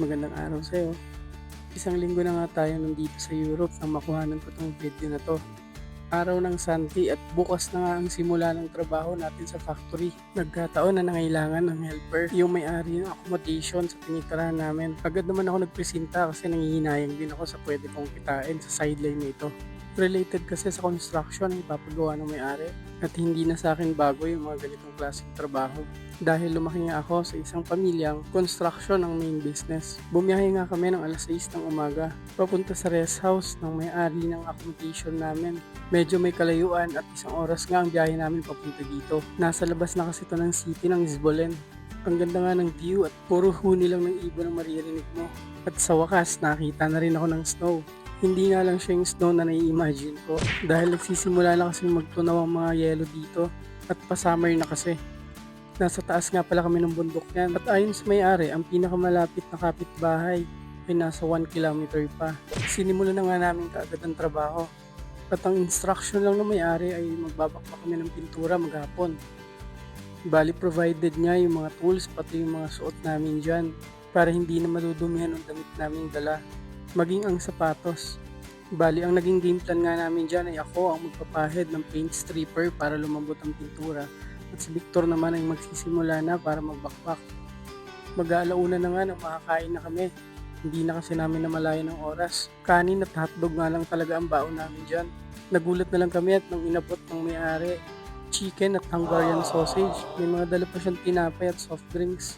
Magandang araw sa'yo. Isang linggo na nga tayo nandito sa Europe nang makuhanan ko 'tong video na 'to. Araw ng Santi at bukas na nga ang simula ng trabaho natin sa factory. Nagkataon na nangailangan ng helper yung may-ari ng accommodation sa tinitirahan namin. Agad naman ako nagpresenta kasi nangihinayang din ako sa pwede kong kitain sa sideline na ito. Related kasi sa construction ang ipapagawa ng may-ari at hindi na sa akin bago yung mga ganitong klaseng trabaho. Dahil lumaki nga ako sa isang pamilyang construction ang main business. Bumiyahe nga kami ng alas 6 ng umaga papunta sa rest house ng may-ari ng accommodation namin. Medyo may kalayuan at isang oras nga ang biyahe namin papunta dito. Nasa labas na kasi ito ng city ng Isbolen. Ang ganda nga ng view at puro huni lang ng ibon ang maririnig mo. At sa wakas, nakita na rin ako ng snow. Hindi nga lang siya yung snow na nai-imagine ko dahil nagsisimula na kasi magtunaw ang mga yelo dito at pa-summer na kasi. Nasa taas nga pala kami ng bundok yan at ayon sa may-ari, ang pinakamalapit na kapitbahay ay nasa 1 kilometer pa. Sinimulan na nga namin kaagad ang trabaho at ang instruction lang ng may-ari ay magbabakbak kami ng pintura maghapon. Bali provided niya yung mga tools pati yung mga suot namin dyan para hindi na madudumihan ang damit naming dala, maging ang sapatos. Bali ang naging game plan nga namin dyan ay ako ang magpapahid ng paint stripper para lumambot ang pintura at si Victor naman ay magsisimula na para magbakbak. Mag-aalauna na nga nang makakain na kami. Hindi na kasi namin namalayan ng oras. Kanin at hotdog nga lang talaga ang baon namin dyan. Nagulat na lang kami at nang inabot ng may-ari, chicken at Hungarian sausage. May mga dala pa siyang tinapay at soft drinks.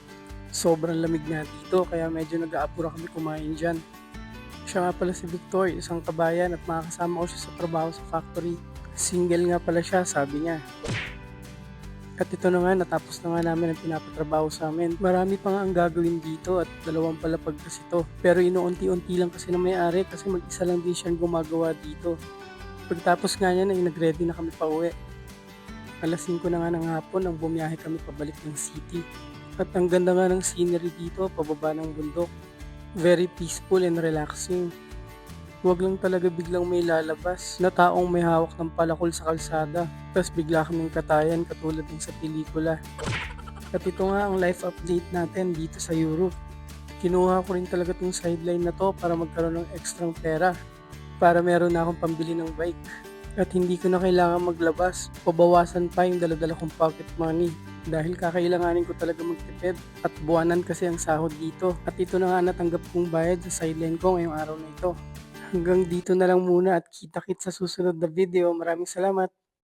Sobrang lamig nga dito kaya medyo nag-aapura kami kumain dyan. Siya nga pala si Victor, isang kabayan at makakasama ko siya sa trabaho sa factory. Single nga pala siya, sabi niya. At ito na nga, natapos na nga namin ang pinapatrabaho sa amin. Marami pa nga ang gagawin dito at 2 palapag kasi ito. Pero inuunti-unti lang kasi na may-ari kasi mag-isa lang din siyang gumagawa dito. Pagtapos nga niyan ay nag-ready na kami pa uwi. Alas 5 na nga ng hapon nang bumiyahe kami pabalik ng city. At ang ganda nga ng scenery dito, pababa ng bundok. Very peaceful and relaxing. Huwag lang talaga biglang may lalabas na taong may hawak ng palakol sa kalsada. Tapos bigla kaming katayan katulad ng sa pelikula. At ito nga ang life update natin dito sa Europe. Kinuha ko rin talaga tong sideline na to para magkaroon ng extra pera. Para meron na akong pambili ng bike. At hindi ko na kailangan maglabas. Pabawasan pa yung daladala kong pocket money. Dahil kakailanganin ko talaga magtipid. At buwanan kasi ang sahod dito. At ito na nga natanggap kong bayad sa sideline ko ngayong araw na ito. Hanggang dito na lang muna at kita-kits sa susunod na video. Maraming salamat.